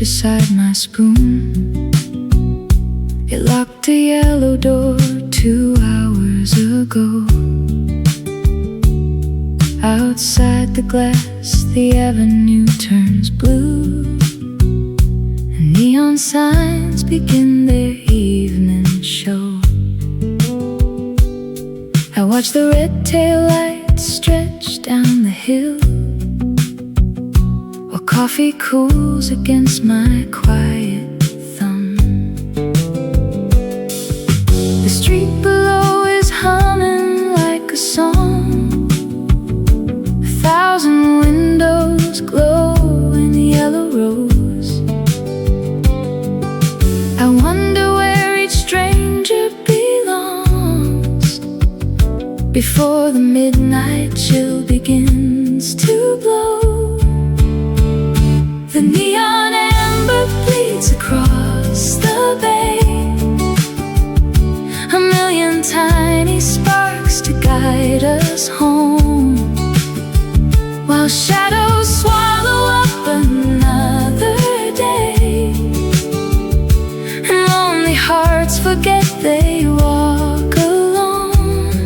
beside my spoon. It locked a yellow door 2 hours ago. Outside the glass, the avenue turns blue, and neon signs begin their evening show. I watch the red tail lights stretch down the hill, while coffee cools against my quiet thumb. The street below is humming like a song. 1,000 windows glow in yellow rose. I wonder where each stranger belongs before the midnight chill begins to blow. The neon amber bleeds across the bay, a million tiny sparks to guide us home, while shadows swallow up another day, and lonely hearts forget they walk alone.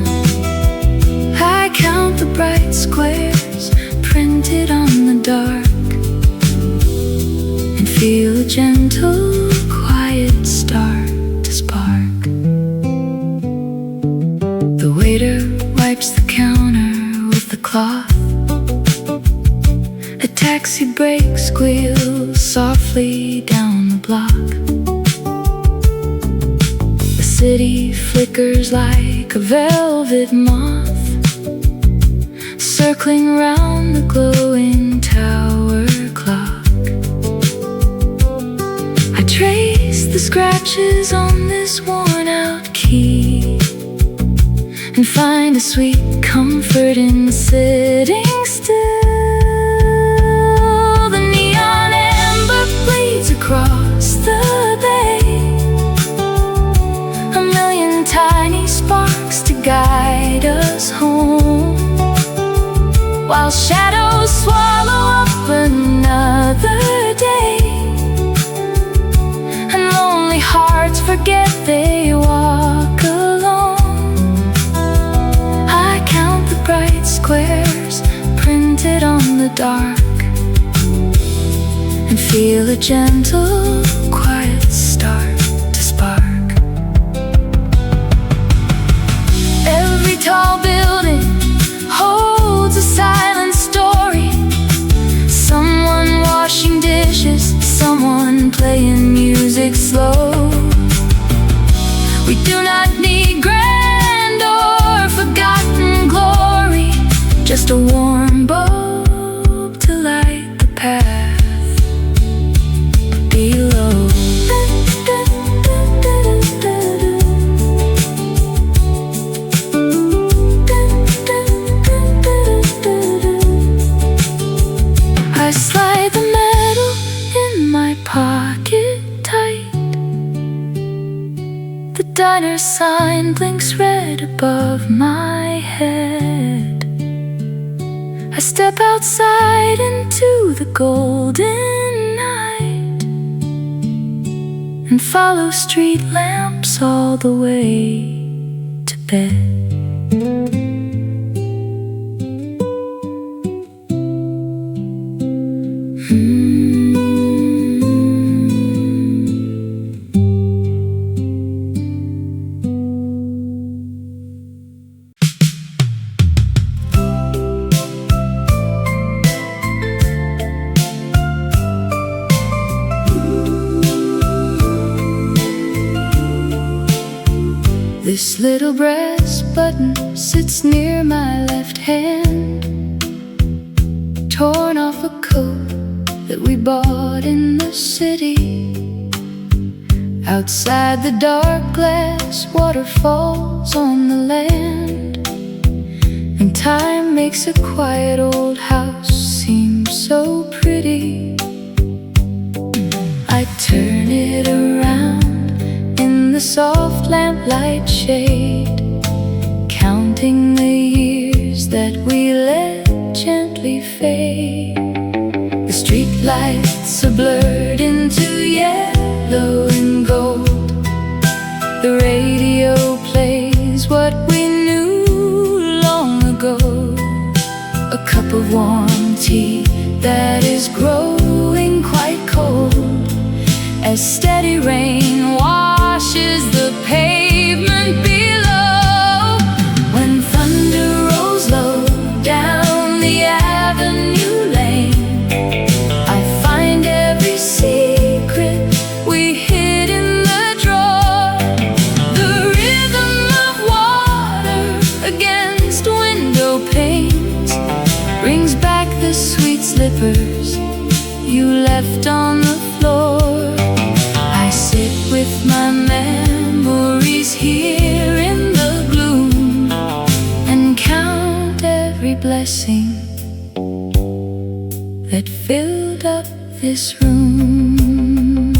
I count the bright squares printed on the dark, and feel a gentle, quiet start to spark. The waiter wipes the counter with the cloth. A taxi brake squeals softly down the block. The city flickers like a velvet moth, circling round the glowing tower clock. I trace the scratches on this worn-out key, and find a sweet comfort in sitting still. Across the bay, a million tiny sparks to guide us home, while shadows swallow up another day, and lonely hearts forget they walk alone. I count the bright squares printed on the dark, and feel a gentle, quiet start to spark. Every tall building holds a silent story. Someone washing dishes, someone playing music slow. We do not need grand or forgotten glory, just a warm bulb to light the path below. I slide the metal in my pocket tight. The diner sign blinks red above my head. I step outside into the golden night, and follow street lamps all the way to bed. This little brass button sits near my left hand, torn off a coat that we bought in the city. Outside, the dark glass waterfalls on the land, and time makes a quiet old house seem so pretty. I turn it around in the soft lamplight shade, counting the years that we let gently fade. The street lights are blurred into as steady rain washes the pavement below. When thunder rolls low down the avenue lane, I find every secret we hid in the drawer. The rhythm of water against window panes brings back the sweet slippers you left on the floor. I sit with my memories here in the gloom and count every blessing that filled up this room.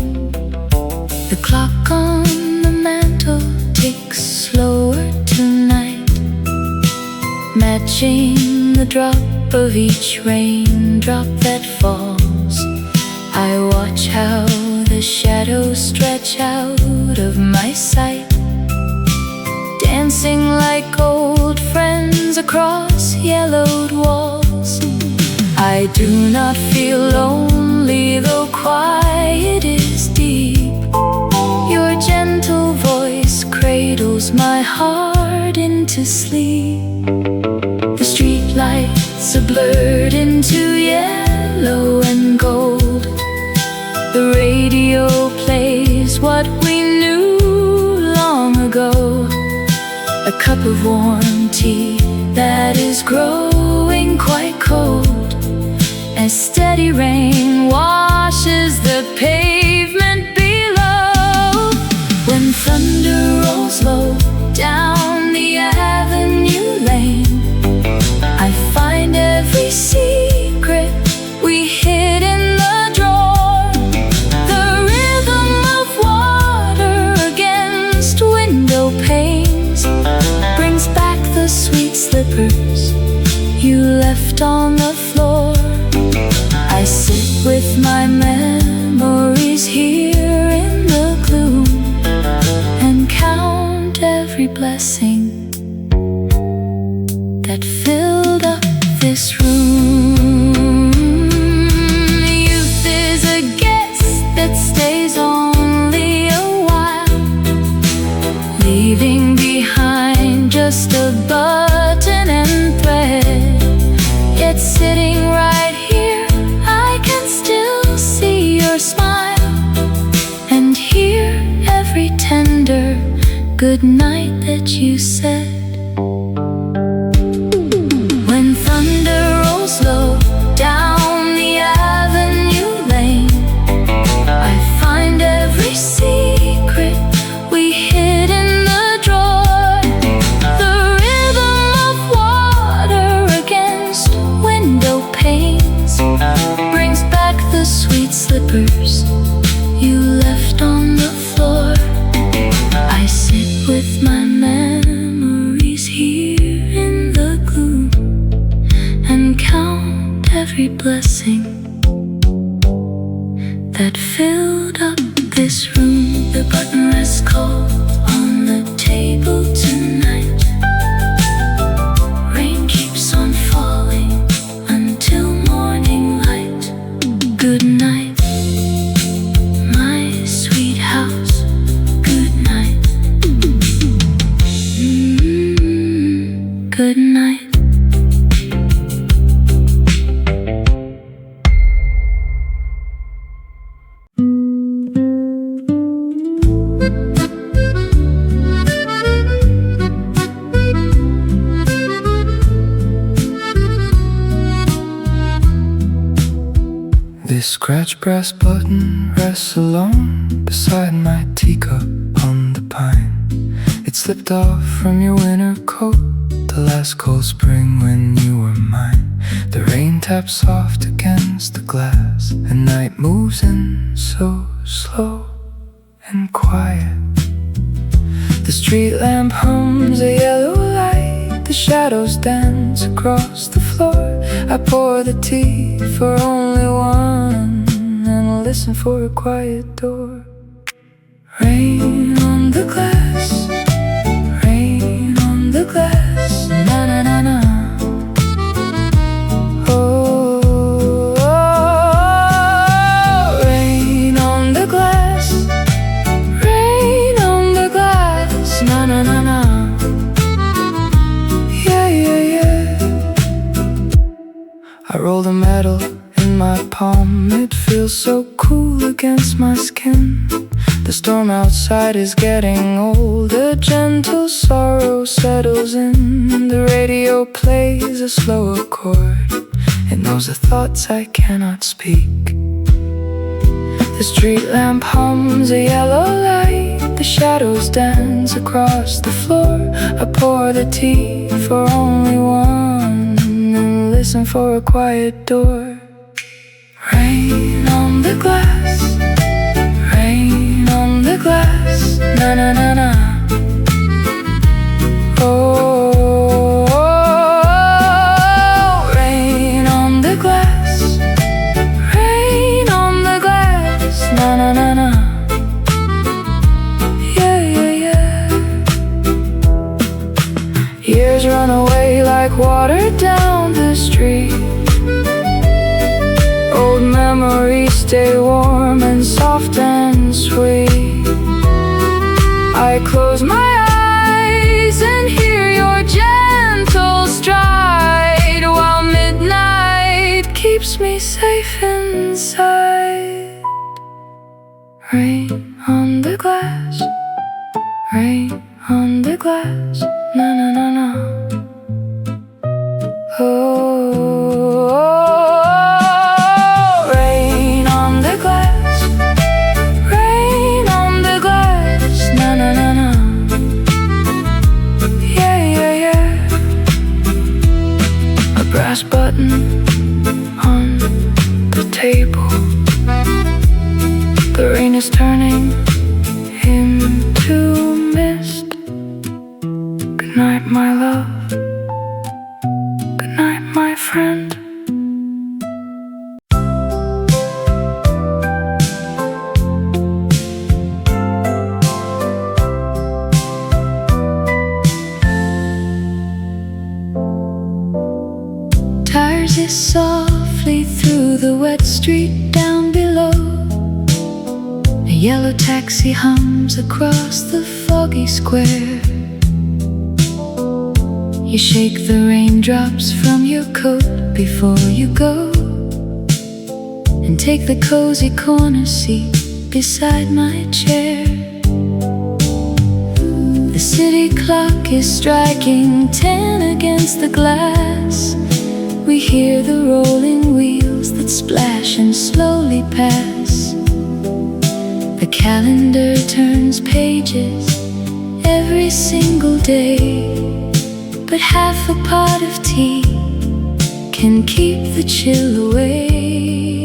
The clock on the mantle ticks slower tonight, matching the drop of each raindrop that falls. I watch how the shadows stretch out of my sight, dancing like old friends across yellowed walls. I do not feel lonely, though quiet is deep. Your gentle voice cradles my heart into sleep. The streetlights are blurred into yellow and gold. The radio plays what we knew long ago, a cup of warm tea that is growing quite cold, as steady rain washes the pavement below. When thunder rolls low down the avenue lane, I find every secret we hid in the drawer. The rhythm of water against window panes brings back the sweet slippers you left on the floor. I sit with my memories here in the gloom and count every blessing that filled up this room. Youth is a guest that stays only a while, leaving behind just a button and thread. Yet sitting right here, I can still see your smile and hear every tender good night that you said. When thunder rolls low down the avenue lane, I find every secret we hid in the drawer. The rhythm of water against window panes brings back the sweet slippers you left on the floor. I sit with my memories here in the gloom and count every blessing that filled up this room. The button rests cold on the table tonight. Rain keeps on falling until morning light. Good night, my sweet house. Good night. Good night. This scratch brass button rests alone beside my teacup on the pine. It slipped off from your winter coat the last cold spring when you were mine. The rain taps soft against the glass, and night moves in so slow and quiet. The street lamp hums a yellow light, the shadows dance across the floor. I pour the tea for only one and listen for a quiet door. Rain on the glass, rain on the glass, na na na na. Oh, oh, oh, rain on the glass, in. The storm outside is getting old. A gentle sorrow settles in. The radio plays a slower chord. It knows the thoughts I cannot speak. The street lamp hums a yellow light. The shadows dance across the floor. I pour the tea for only one and listen for a quiet door. Rain on the glass, rain on the glass, na na na na. Oh, rain on the glass, rain on the glass, na na na na. Yeah, yeah, yeah. Years run away like water down the street. Old memories stay warm and soft and sweet. I close my eyes and hear your gentle stride, while midnight keeps me safe inside. Rain on the glass, rain on the glass, na na na na. Oh, rain on the glass, rain on the glass, na na na na. Yeah, yeah, yeah. A brass button on the table. The rain is turning into mist. Good night, my love. Good night, my friend. Tires it softly through the wet street down below. A yellow taxi hums across the foggy square. You shake the raindrops from your coat before you go, and take the cozy corner seat beside my chair. The city clock is striking 10 against the glass. We hear the rolling wheels that splash and slowly pass. The calendar turns pages every single day, but half a pot of tea can keep the chill away.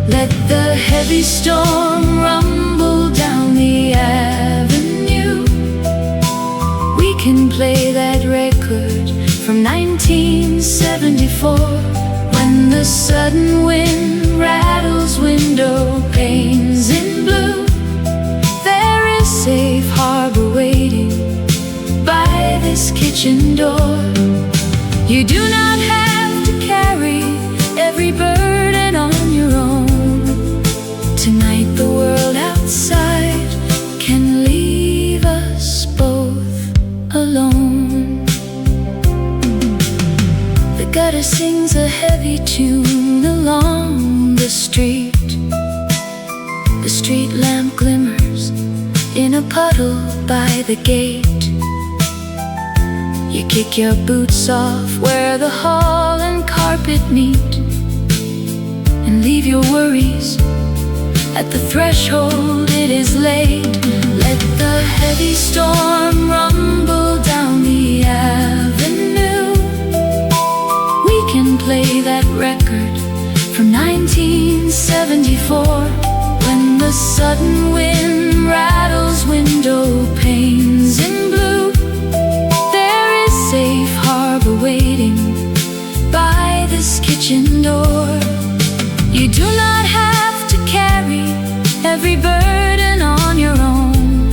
Let the heavy storm rumble down the avenue. We can play that record from 1974, when the sudden wind rattles window panes in blue. There is safe harbor waiting by this kitchen door. You do not have to carry every burden on your own. Tonight the world outside can leave us both alone. The gutter sings a heavy tune along the street. The street lamp glimmers in a puddle by the gate. You kick your boots off where the hall and carpet meet, and leave your worries at the threshold. It is late. Let the heavy storm rumble down the avenue. We can play that record from 1974, when the sudden wind rattles window panes in blue. There is safe harbor waiting by this kitchen door. You do not have to carry every burden on your own.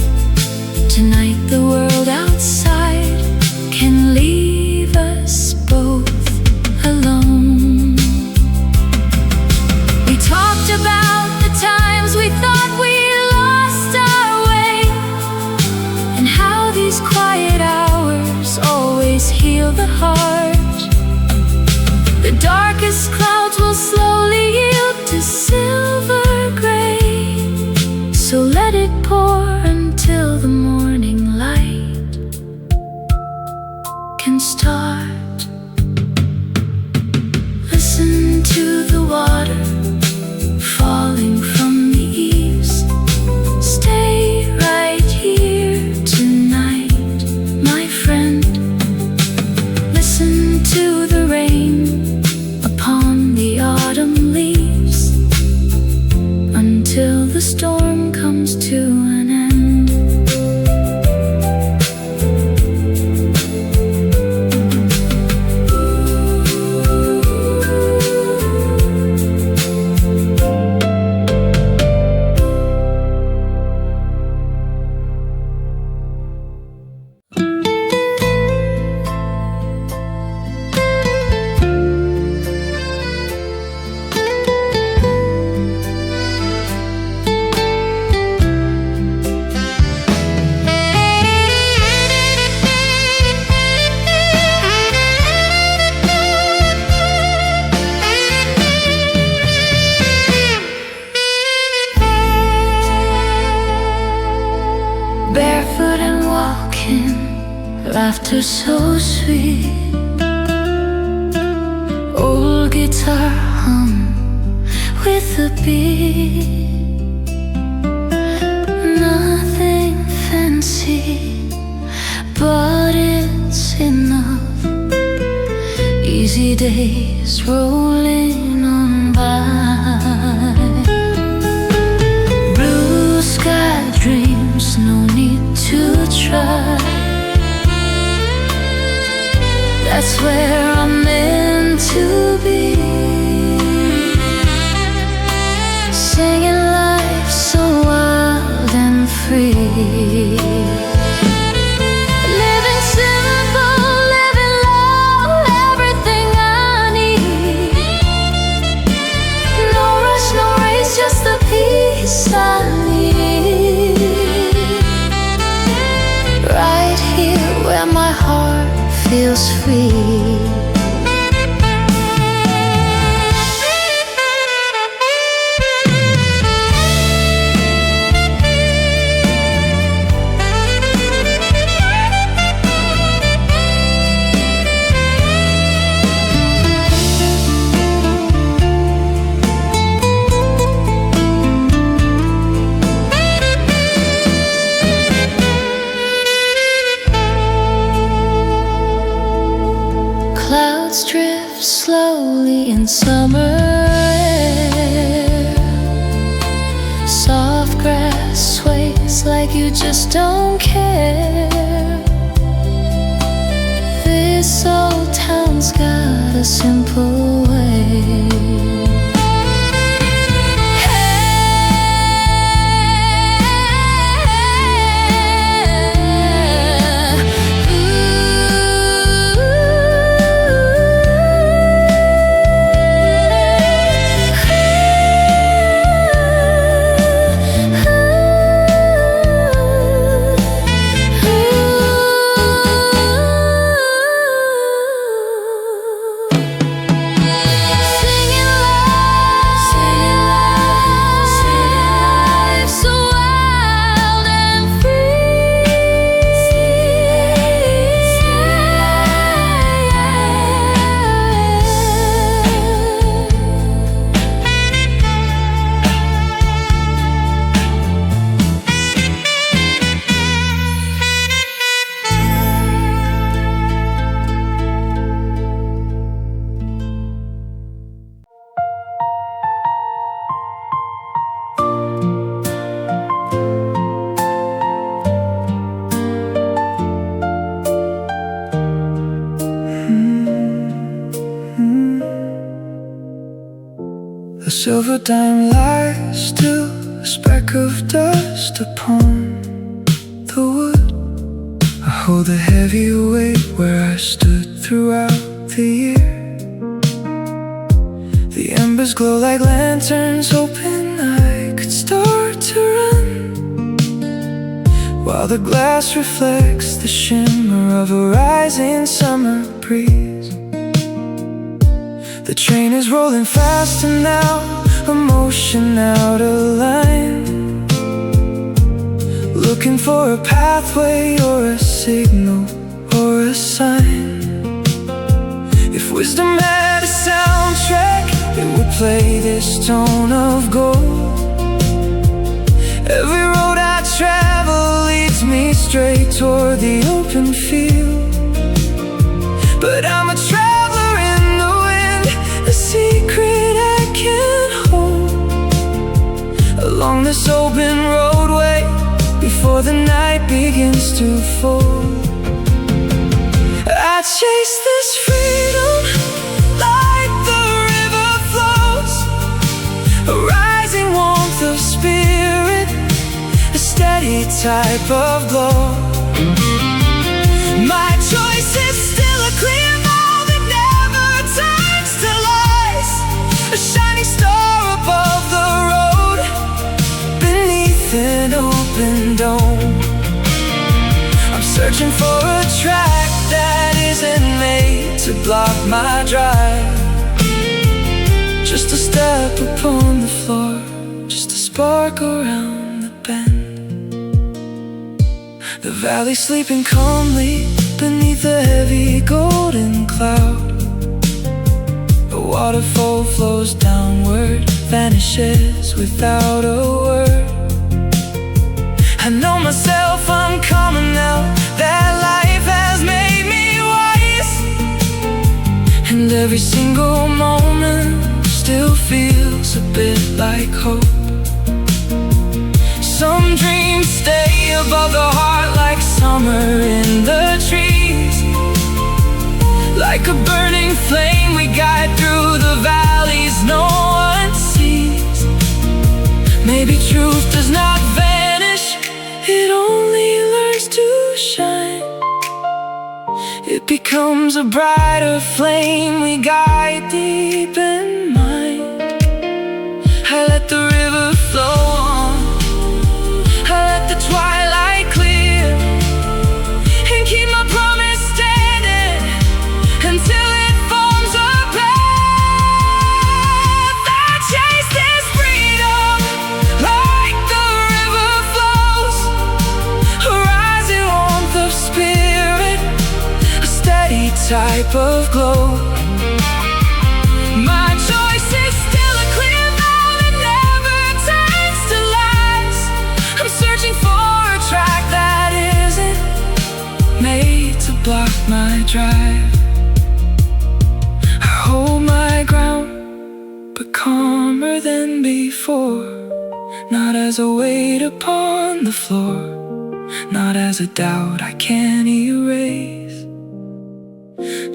Tonight the world outside can leave us both alone. We talked about the times we thought we lost our way, and how these quiet hours always heal the heart. The darkest clouds will slowly yield to silver gray, storm comes to an end. Barefoot and walking, laughter so sweet. Old guitar hum with a beat. Nothing fancy, but it's enough. Easy days rolling on by. Blue sky dreams, no need to try. That's where I'm meant to be. Singing life so wild and free. Living simple, living low, everything I need. No rush, no race, just the peace I need. Right here where my heart feels free. Clouds drift slowly in summer air. Soft grass sways like you just don't care. This old town's got a simple way. A silver dime lies still, a speck of dust upon the wood. I hold the heavy weight where I stood throughout the year. The embers glow like lanterns, hoping I could start to run, while the glass reflects the shimmer of a rising summer breeze. The train is rolling faster now, emotion out of line, looking for a pathway or a signal or a sign. If wisdom had a soundtrack, it would play this tone of gold. Every road I travel leads me straight toward the open field. But I'm a traveler in the wind, a secret I can't hold. Along this open roadway before the night begins to fall. I chase this freedom like the river flows, a rising warmth of spirit, a steady type of glow. My choice is still a clear mouth that never turns to lies, a shining star above the road beneath an open dome. I'm searching for a track that isn't made to block my drive, just a step upon the floor, just a spark around the bend. The valley sleeping calmly beneath a heavy golden cloud. A waterfall flows downward, vanishes without a word. I know myself, I'm coming now, that life has made me wise, and every single moment still feels a bit like hope. Some dreams stay above the heart like summer in the trees, like a burning flame we guide through the valleys no one sees. Maybe truth does not vanish, it only learns to shine. It becomes a brighter flame we guide deep in mind. I let the river flow on, I let the twilight clear, and keep my promise standing until it forms a path. I chase this freedom like the river flows, a rising warmth of spirit, a steady type of glow. My choice is still a clear mouth that never turns to lies. I'm searching for a track that isn't made to block my drive. I hold my ground, but calmer than before, not as a weight upon the floor, not as a doubt I can't erase,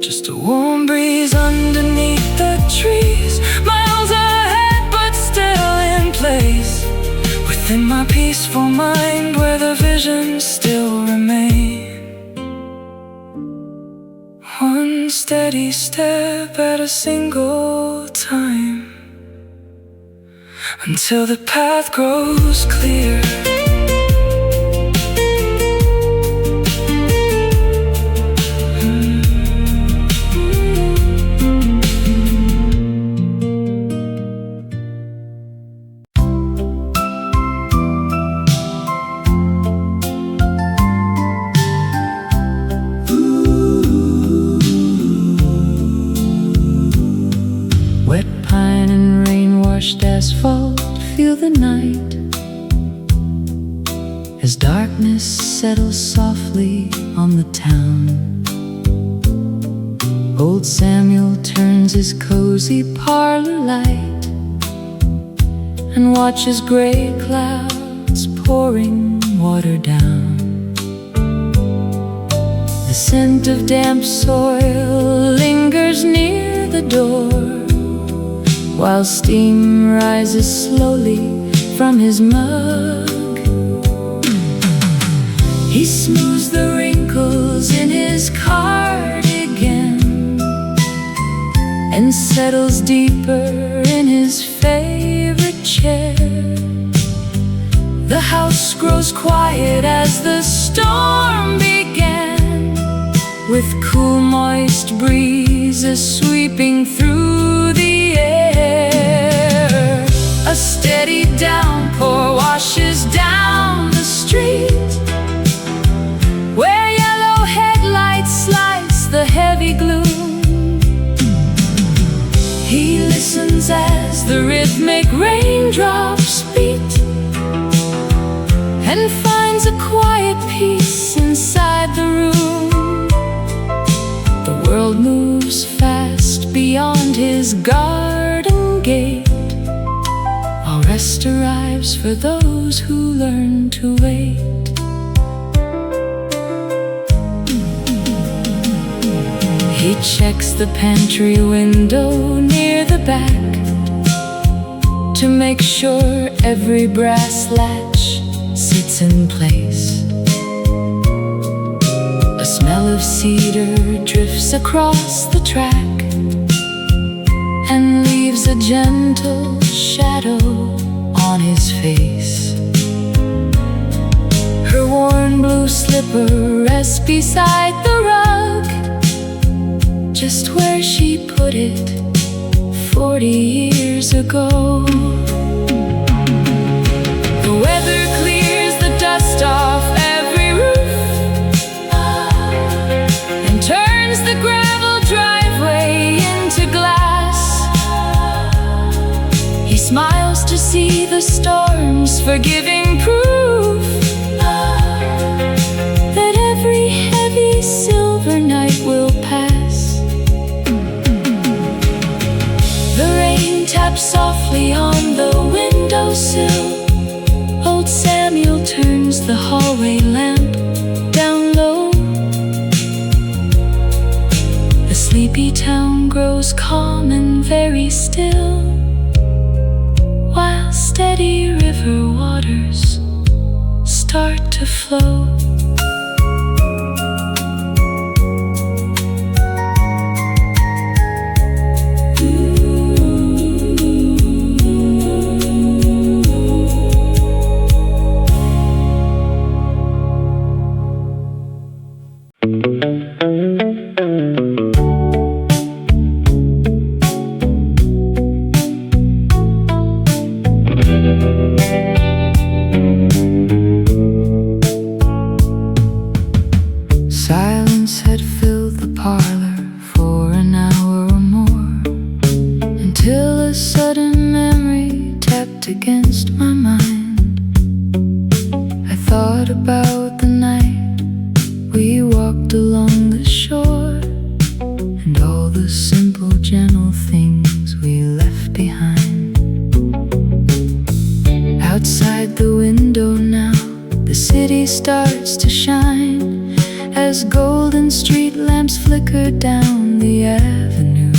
just a warm breeze underneath the trees, miles ahead but still in place, within my peaceful mind where the visions still remain. One steady step at a single time, until the path grows clear. Wet pine and rain-washed asphalt, feel the night as darkness settles softly on the town. Old Samuel turns his cozy parlor light and watches gray clouds pouring water down. The scent of damp soil lingers near the door, while steam rises slowly from his mug. He smooths the wrinkles in his cardigan and settles deeper in his favorite chair. The house grows quiet as the storm began, with cool moist breezes sweeping through the air. A steady downpour washes down the street, where yellow headlights slice the heavy gloom. He listens as the rhythmic raindrops beat, and finds a quiet peace inside the room. The world moves fast beyond his garden gate, while rest arrives for those who learn to wait. He checks the pantry window near the back to make sure every brass latch sits in place. A smell of cedar drifts across the track and leaves a gentle shadow on his face. Her worn blue slipper rests beside the rug, just where she put it 40 years ago. The weather clears the dust off every roof and turns the gravel driveway into glass. He smiles to see the storm's forgiving proof that every heavy silver night will pass. The rain taps softly on the windowsill. Old Samuel turns the hallway lamp down low. The sleepy town grows calm and very still, while steady river waters start to flow. Silence had filled the parlor for an hour or more, until a sudden memory tapped against my mind. I thought about the night we walked along the shore, and all the simple, gentle things we left behind. Outside the window now, the city starts to shine as golden street lamps flicker down the avenue.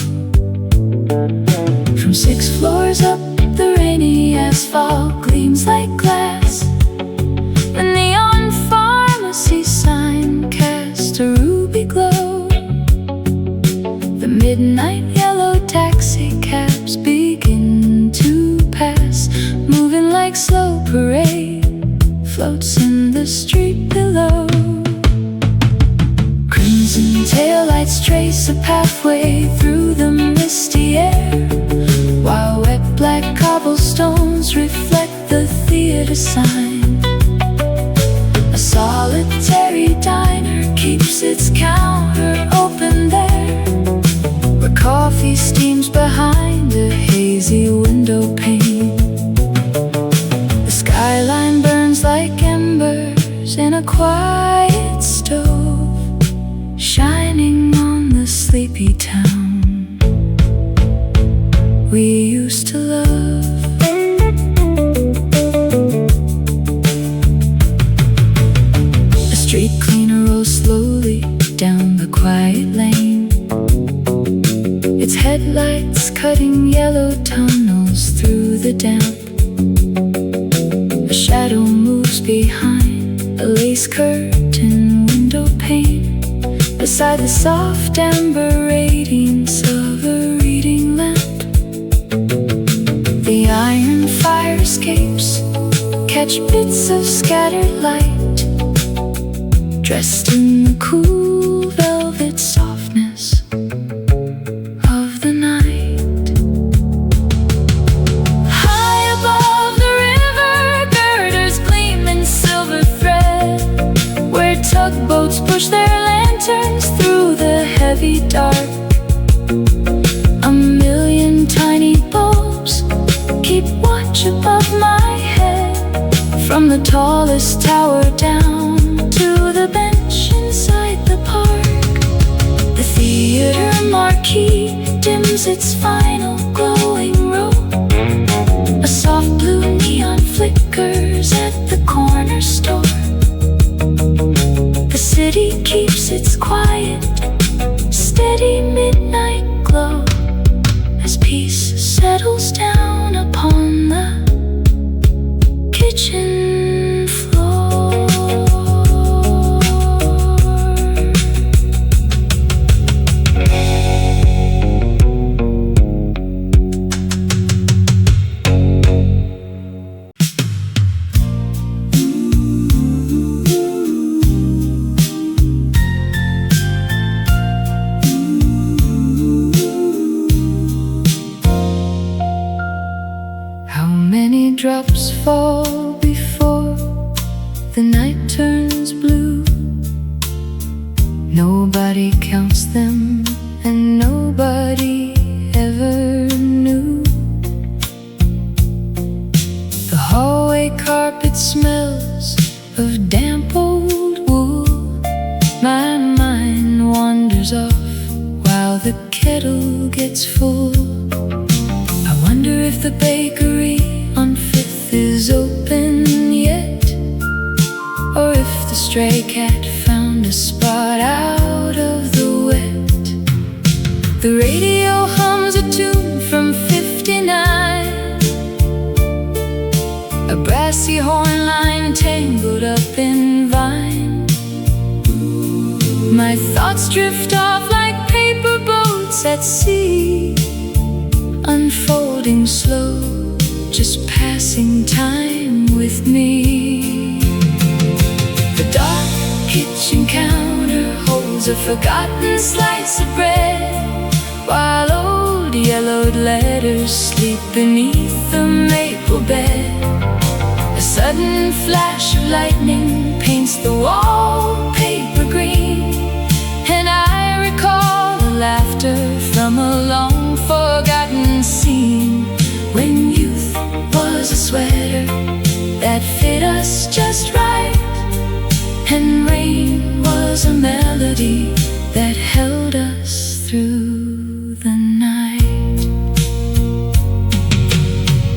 From 6 floors up, the rainy asphalt gleams like glass. The neon pharmacy sign casts a ruby glow. The midnight yellow taxi cabs begin to pass, moving like slow parade floats in the street below. Crimson taillights trace a pathway through the misty air, while wet black cobblestones reflect the theater sign. A solitary diner keeps its counter open there, where coffee steams behind a hazy window pane. The skyline burns like embers in a quiet stove, shining on the sleepy town we used to love. A street cleaner rolls slowly down the quiet lane, its headlights cutting yellow tunnels through the damp. A shadow moves behind a lace curtain window pane, beside the soft amber radiance of a reading lamp. The iron fire escapes catch bits of scattered light, dressed in the cool velvet softness of the night. High above the river, girders gleam in silver thread, where tugboats push their lanterns through the heavy dark. A million tiny bulbs keep watch above my head, from the tallest tower down to the bench inside the park. The theater marquee dims its final glowing row, a soft blue neon flicker leaves fall before the night turns blue. Nobody counts them and nobody ever knew. The hallway carpet smells of damp old wool. My mind wanders off while the kettle gets full. I wonder if the bakery on Fifth is open yet, or if the stray cat found a spot out of the wet. The radio hums a tune from '59, a brassy horn line tangled up in vine. My thoughts drift off like paper boats at sea, unfolding slow, just passing time with me. The dark kitchen counter holds a forgotten slice of bread, while old yellowed letters sleep beneath the maple bed. A sudden flash of lightning paints the wallpaper green, and I recall the laughter from a long forgotten scene, when youth was a sweater that fit us just right, and rain was a melody that held us through the night.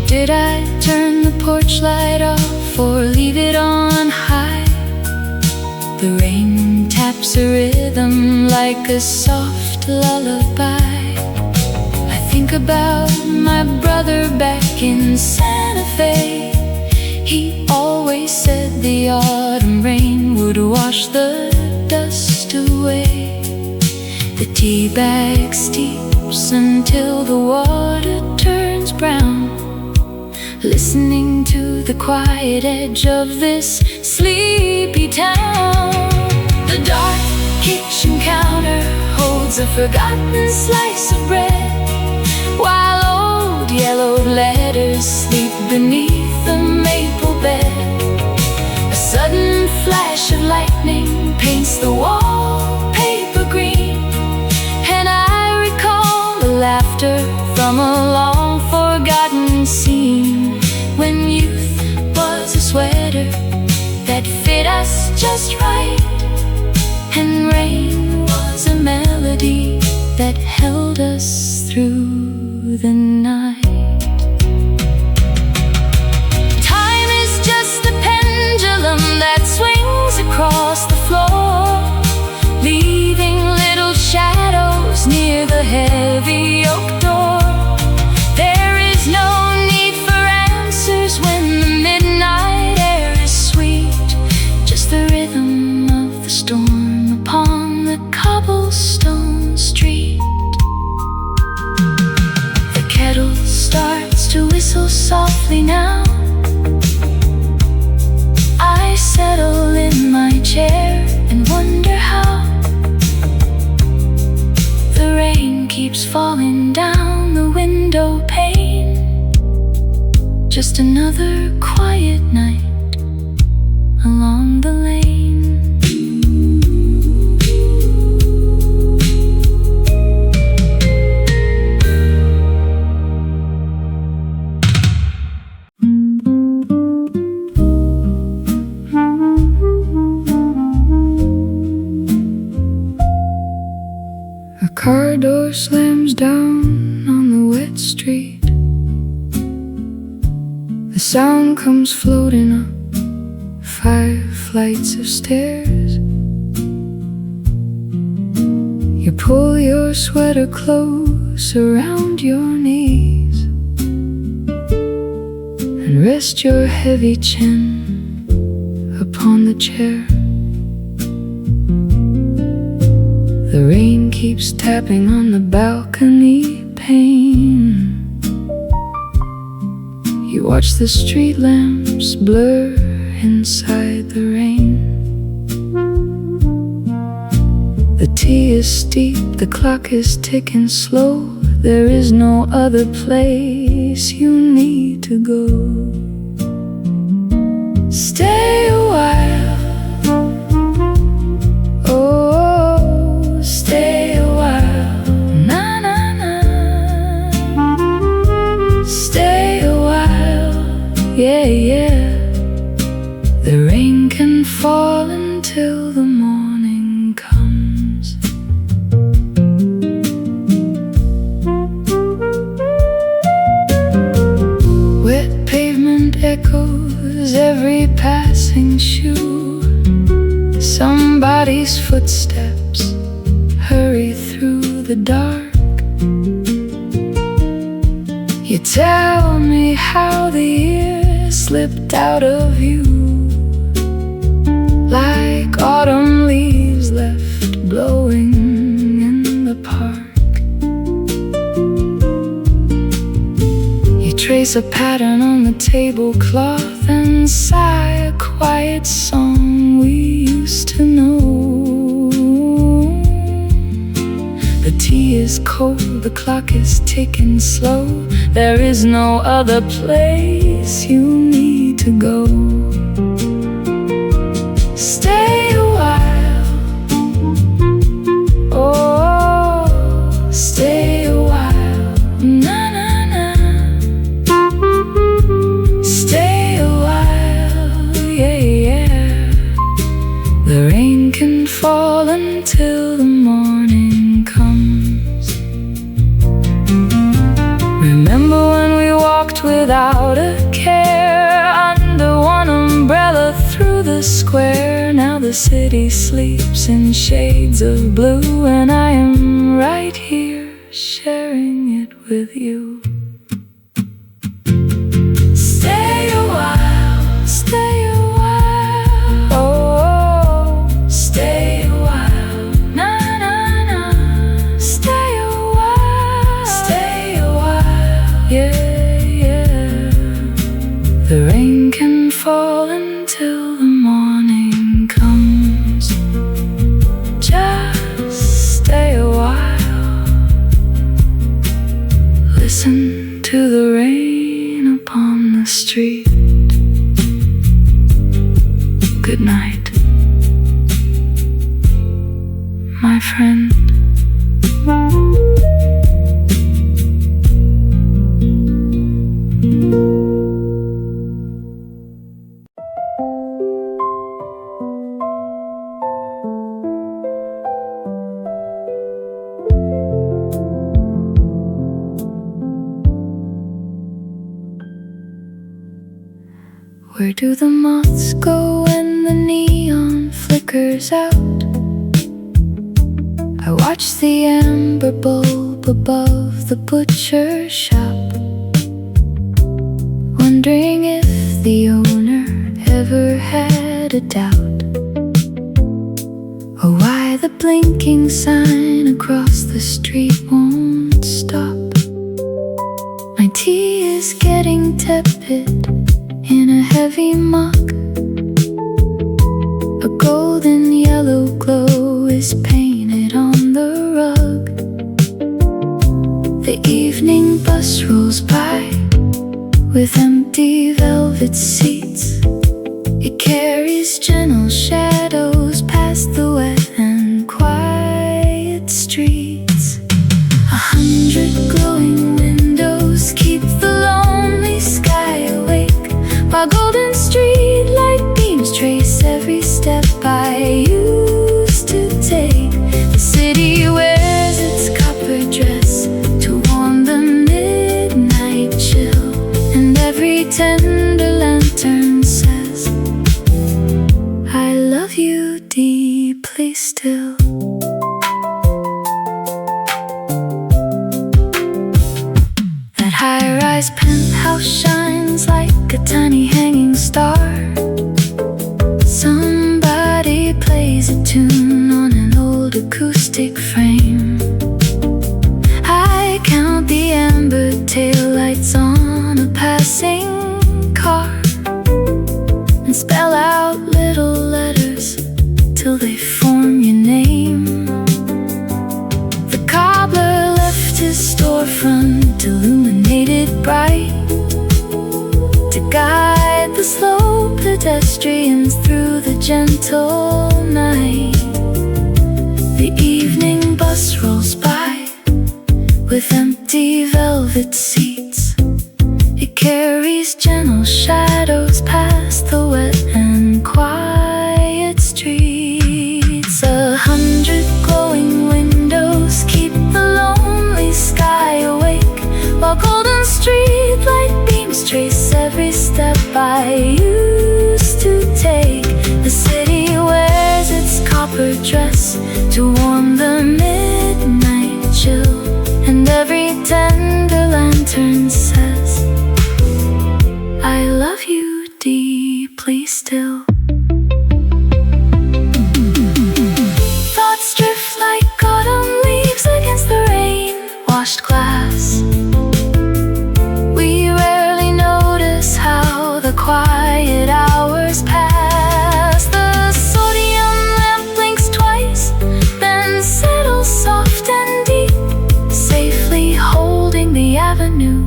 Did I turn the porch light off or leave it on high? The rain taps a rhythm like a soft lullaby. I think about my brother back in Santa Fe. He always said the autumn rain would wash the dust away. The tea bag steeps until the water turns brown, listening to the quiet edge of this sleepy town. The dark kitchen counter holds a forgotten slice of bread, while old yellowed letters sleep beneath the maple bed. A sudden flash of lightning paints the wallpaper green, and I recall the laughter from a long forgotten scene, when youth was a sweater that fit us just right, and rain was a melody that held us through the night. Time is just a pendulum that swings across the floor, leaving little shadows near the heavy oak door. There is no need for answers when the midnight air is sweet, just the rhythm of the storm upon the cobblestone street. The kettle starts to whistle softly now. I settle in my chair and wonder how the rain keeps falling down the window pane. Just another quiet night along the lane. A car door slams down on the wet street. The sound comes floating up 5 flights of stairs. You pull your sweater close around your knees and rest your heavy chin upon the chair. The rain keeps tapping on the balcony pane. You watch the street lamps blur inside the rain. The tea is steep, the clock is ticking slow. There is no other place you need to go. stay a while. Oh, stay a while. Na na na. Stay a while. Yeah, yeah. The rain can fall until the morning comes. Wet pavement echoes every passing shoe. Somebody's footsteps hurry through the dark. You tell me how the years slipped out of you, like autumn leaves left blowing in the park. You trace a pattern on the tablecloth and sigh a quiet song we used to know. The tea is cold, the clock is ticking slow. There is no other place you need to go. Stay a while. Oh, stay a while. Na na na. Stay a while. Yeah, yeah. The rain can fall until the morning comes. Remember when we walked without a care under one umbrella through the square? Now the city sleeps in shades of blue, and I am right here sharing it with you. Stay a while, stay a while. Oh, stay a while. Na na na. Stay a while, stay a while. Yeah, yeah. The rain can fall until the morning comes. Just stay a while. Listen to the rain upon the street. Good night, my friend. Where do the moths go when the neon flickers out? I watch the amber bulb above the butcher shop, wondering if the owner ever had a doubt, or why the blinking sign across the street won't stop. My tea is getting tepid in a heavy mug. A golden yellow glow is painted on the rug. The evening bus rolls by with empty velvet seats. It carries gentle shadows past the wet and quiet streets. 100 glowing windows keep the lonely sky awake, while golden street light beams trace every step I used to take. The city wears its copper dress to warm the midnight chill, and every tender lantern says, I love you deeply still. That high-rise penthouse shines like a tiny hanging star. Somebody plays a tune on an old acoustic frame. I count the amber taillights on a passing car and spell out little letters till they form your name. The cobbler left his storefront illuminated bright to guide the slow pedestrian pedestrians through the gentle night. The evening bus rolls by with empty velvet seats. It carries gentle shadows past the wet and quiet streets. 100 glowing windows keep the lonely sky awake, while golden streetlight beams trace every step I used to take. The city wears its copper dress to warm the midnight chill, and every tender lantern says, I love you deeply still. Thoughts drift like autumn leaves against the rain-washed glass. We rarely notice how the quiet hours pass. The sodium lamp blinks twice, then settles soft and deep, safely holding the avenue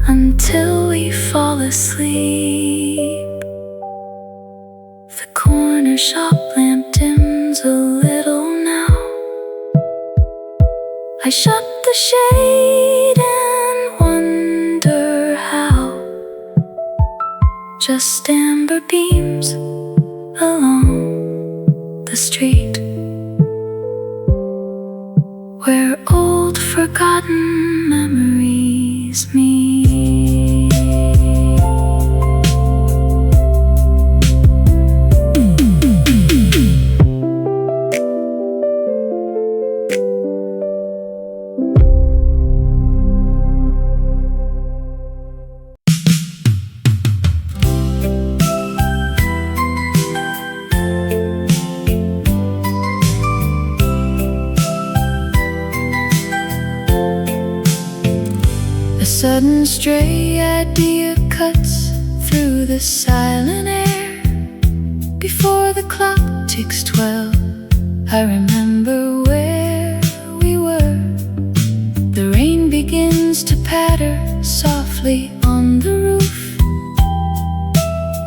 until we fall asleep. The corner shop lamp dims a little now. I shut the shade and wonder how. Just amber beams along the street, where old forgotten memories meet. A sudden stray idea cuts through the silent air. Before the clock ticks 12, I remember where we were. The rain begins to patter softly on the roof,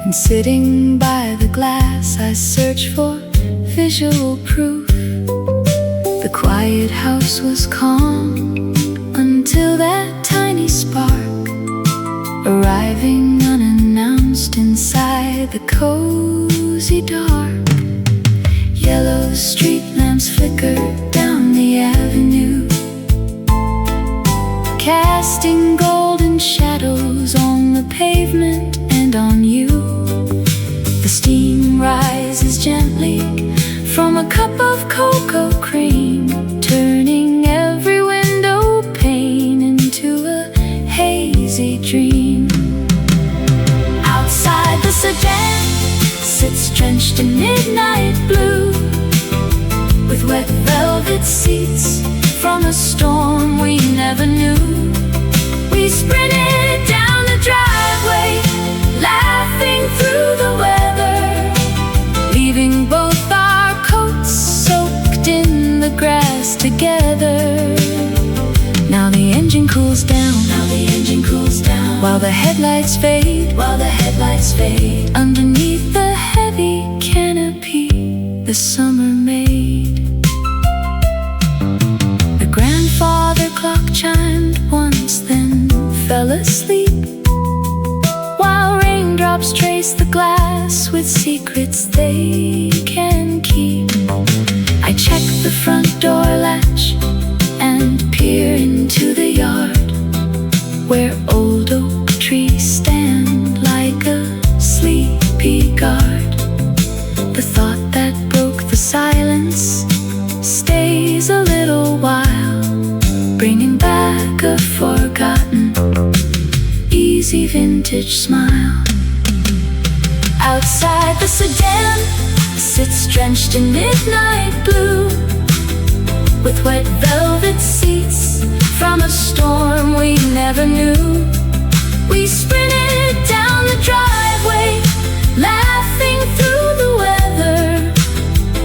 and sitting by the glass I search for visual proof. The quiet house was calm until that tiny spark, arriving unannounced inside the cozy dark. Yellow street lamps flicker down the avenue, casting golden shadows on the pavement and on you. The steam rises gently from a cup of cocoa cream, turning every window pane into a hazy dream. Outside, the sedan sits drenched in midnight blue, with wet velvet seats from a storm we never knew. We sprinted down the driveway, laughing through the weather, leaving both our coats soaked in the grass together. Now the engine cools down, while the headlights fade, underneath the heavy canopy the summer made. The grandfather clock chimed once, then fell asleep, while raindrops trace the glass with secrets they can keep. I check the front door latch and peer into the yard, where old oak trees stand like a sleepy guard. The thought that broke the silence stays a little while, bringing back a forgotten, easy vintage smile. Outside, the sedan sits drenched in midnight blue, with wet velvet seats from a storm we never knew. We sprinted down the driveway, laughing through the weather,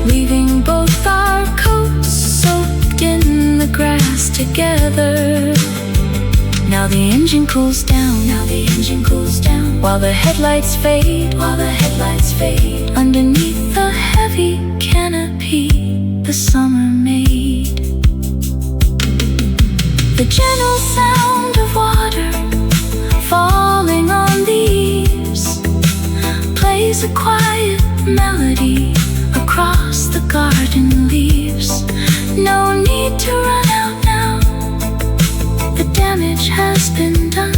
leaving both our coats soaked in the grass together. Now Now the engine cools down. Now the engine cools down. While the headlights fade. While the headlights fade. Underneath the heavy canopy the summer made. The gentle sound of water falling on the eaves plays a quiet melody across the garden leaves. No need to run out now, the damage has been done.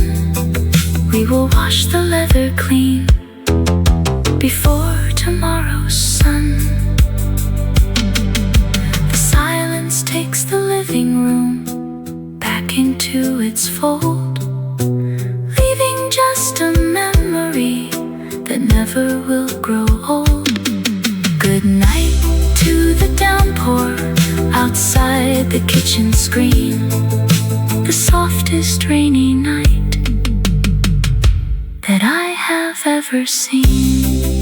We will wash the leather clean before tomorrow's sun. The silence takes the living room back into its fold, leaving just a memory that never will grow old. Good night to the downpour outside the kitchen screen, the softest rainy night that I have ever seen.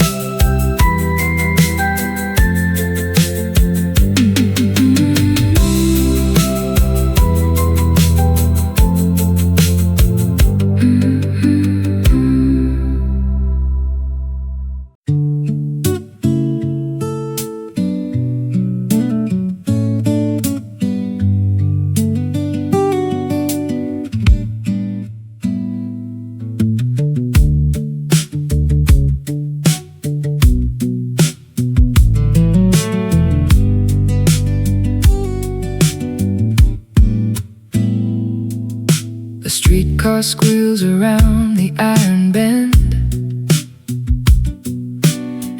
The streetcar squeals around the iron bend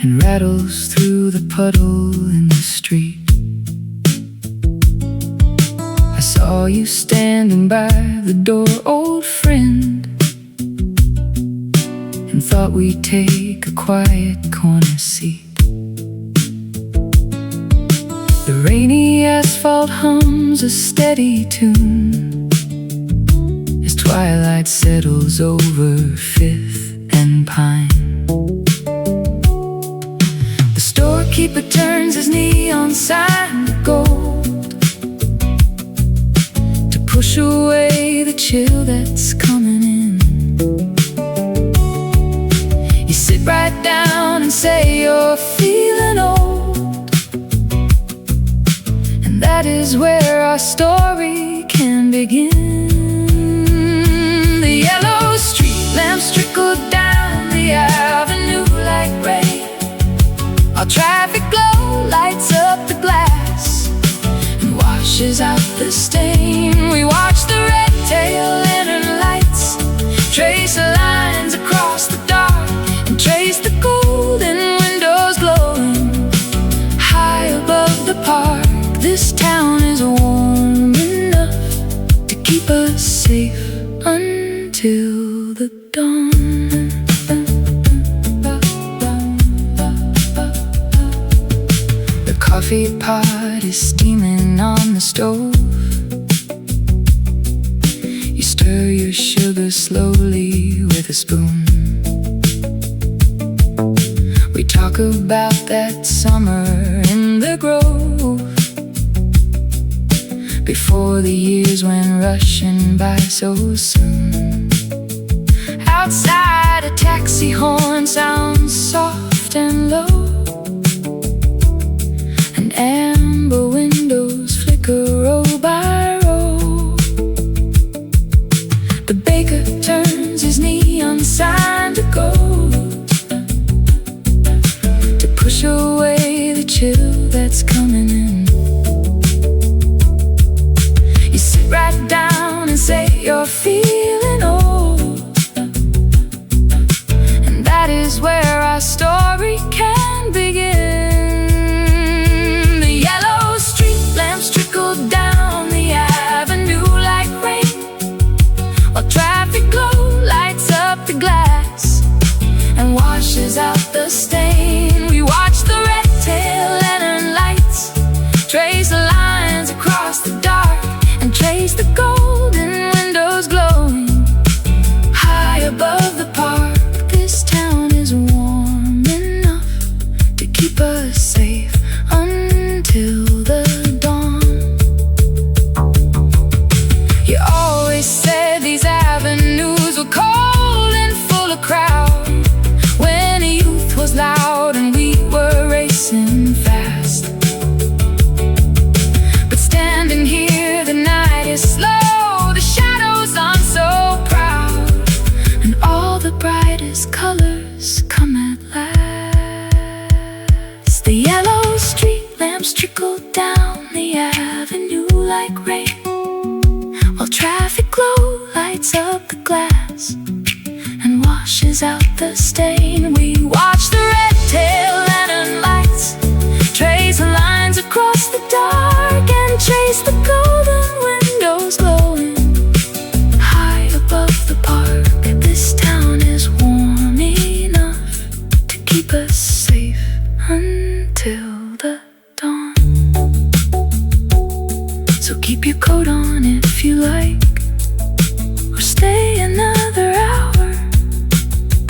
and rattles through the puddle in the street. I saw you standing by the door, old friend, and thought we'd take a quiet corner seat. The rainy asphalt hums a steady tune as twilight settles over Fifth and Pine. The storekeeper turns his neon sign to gold to push away the chill that's coming in. You sit right down and say you're feeling old, and that is where our story can begin. The yellow street lamps trickle down the avenue like rain. Our traffic glow lights up the glass and washes out the stain. We watch the red tail lantern lights trace lines across the dark and trace the golden windows glowing high above the park. This town is warm enough to keep us safe until the dawn. The coffee pot is steaming on the stove. You stir your sugar slowly with a spoon. We talk about that summer in the grove before the years went rushing by so soon. Outside a taxi horn sounds soft and low, and amber windows flicker row by row. The baker turns his neon sign to gold to push away the chill that's coming in. You sit right down and say you're feeling old, and that is where our story can begin. The yellow street lamps trickle down the avenue like rain, while traffic glow lights up the glass and washes out the stain. We watch the red tail lantern lights trace lines across the dark and trace the golden windows glowing high above the park. This town is warm enough to keep us safe until the dawn. You always said these avenues trickle down the avenue like rain, while traffic glow lights up the glass and washes out the stain. We watch the red-tail lantern lights trace the lines across the dark and trace the golden windows glowing high above the park. This town is warm enough to keep us safe until the dawn. So keep your coat on if you like, or stay another hour.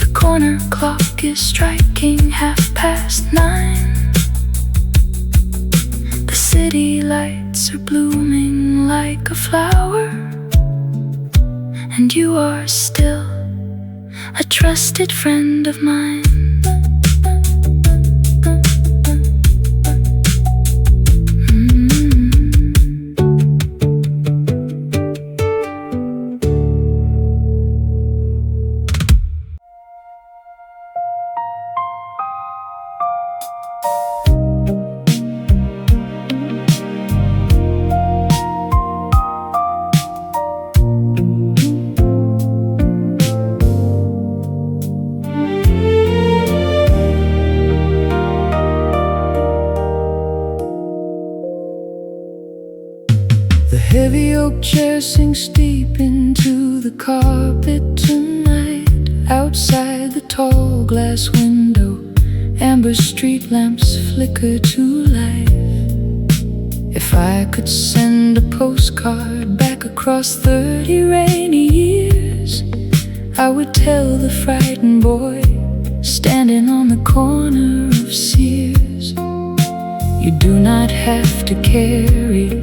The corner clock is striking 9:30. The city lights are blooming like a flower, and you are still a trusted friend of mine. The heavy oak chair sinks deep into the carpet tonight. Outside the tall glass window, amber street lamps flicker to life. If I could send a postcard back across 30 rainy years, I would tell the frightened boy standing on the corner of Sears, you do not have to carry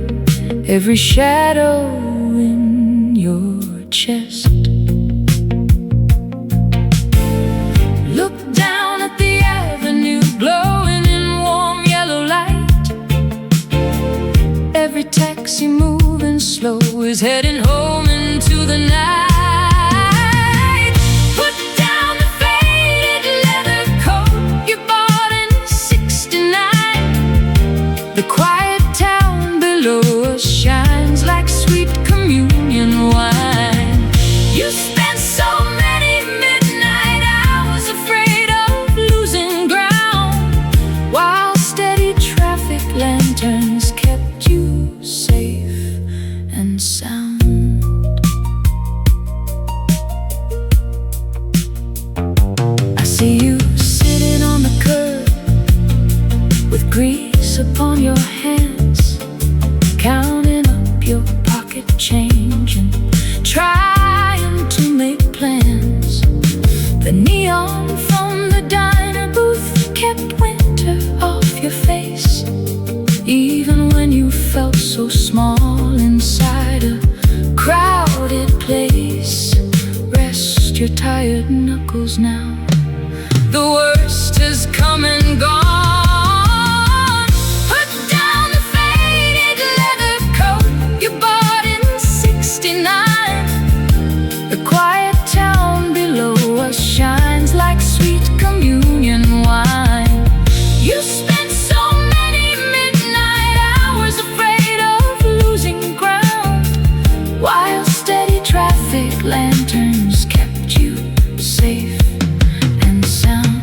every shadow in your chest. Look down at the avenue glowing in warm yellow light. Every taxi moving slow is heading home into the night. Put down the faded leather coat you bought in '69. The quiet town below us shines like sweet communion wine. You spent so many midnight hours afraid of losing ground, while steady traffic lanterns kept you safe and sound. I see you sitting on the curb with grease upon your hands, counting up your pocket change and trying to make plans. The neon from the diner booth kept winter off your face, even when you felt so small inside a crowded place. Rest your tired knuckles now, the worst has come and gone. Put down the faded leather coat you bought in '69. The quiet town below us shines like sweet communion wine. You spent so many midnight hours afraid of losing ground, while steady traffic lanterns kept you safe and sound.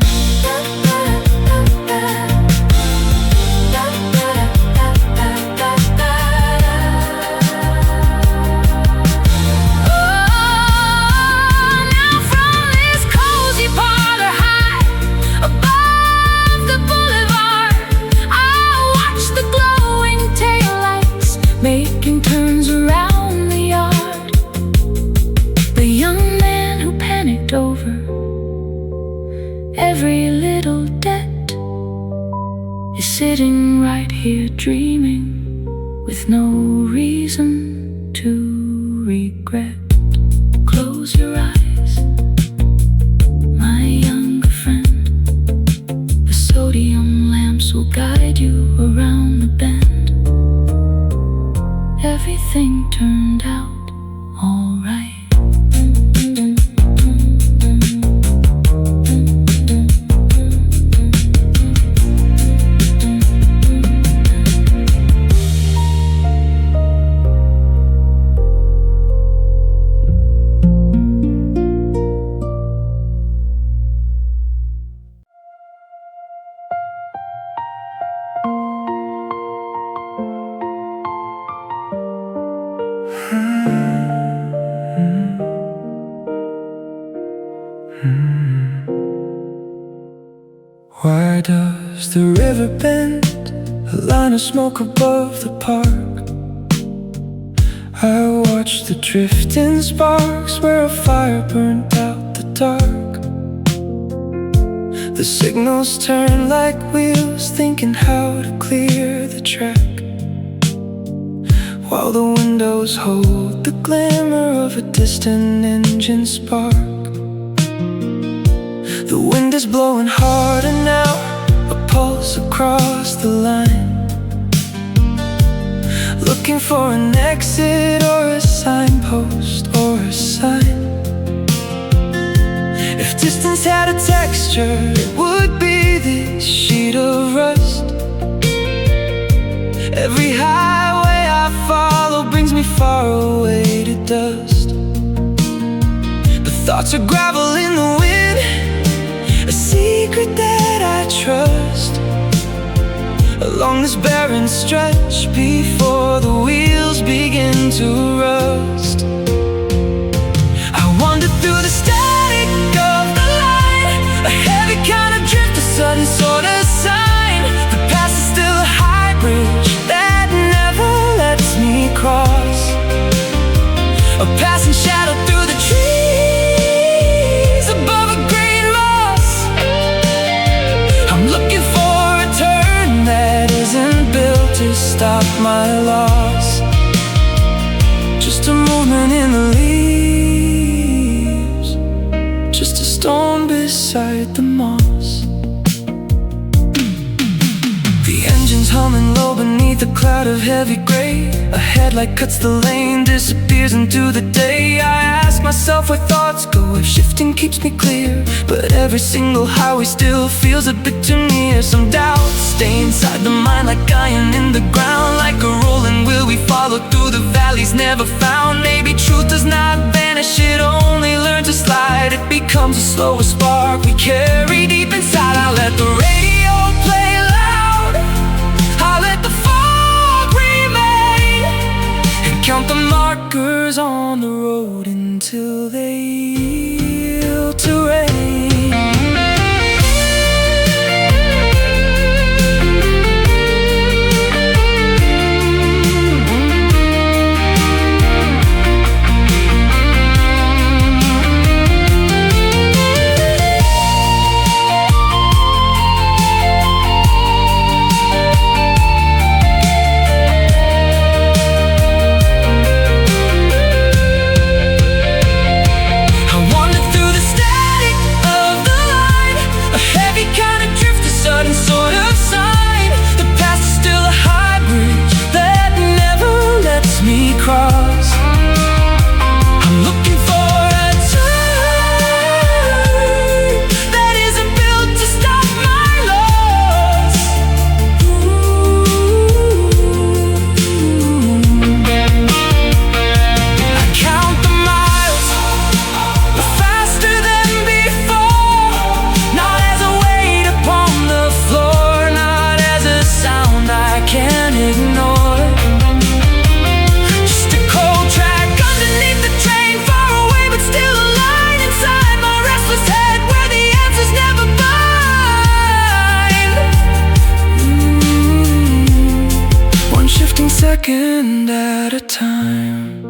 Now from this cozy parlor high above the boulevard, I watch the glowing taillights making turns around the yard. The young man who panicked over every little debt is sitting right here dreaming with no reason to regret. Close your eyes, my younger friend. The sodium lamps will guide you around the bend. Everything turned out all right. was the river bend, a line of smoke above the park. I watched the drifting sparks where a fire burned out the dark. The signals turned like wheels, thinking how to clear the track, while the windows hold the glimmer of a distant engine spark. The wind is blowing harder now, a pulse across the line, looking for an exit or a signpost or a sign. If distance had a texture, it would be this sheet of rust. Every highway I follow brings me far away to dust. But thoughts are gravel in the wind, a secret that I trust, along this barren stretch before the wheels begin to rust. I wander through the static of the line, a heavy kind of drift, a sudden sort of sign. The past is still a high bridge that never lets me cross, a passing shadow through the trees above a green moss. I'm looking for a turn that isn't built to stop my loss, just a movement in the leaves, just a stone beside the moss. The engine's humming low beneath a cloud of heavy gray. A headlight cuts the lane, disappears into the day. I ask myself where thoughts go if shifting keeps me clear, but every single highway still feels a bit too near. Some doubts stay inside the mind like iron in the ground, like a rolling wheel we follow through the valleys never found. Maybe truth does not vanish, it only learns to slide. It becomes a slower spark we carry deep inside. I let the radio play loud, I let the fog remain, and count the markers on the road until they yield to rain. Second at a time,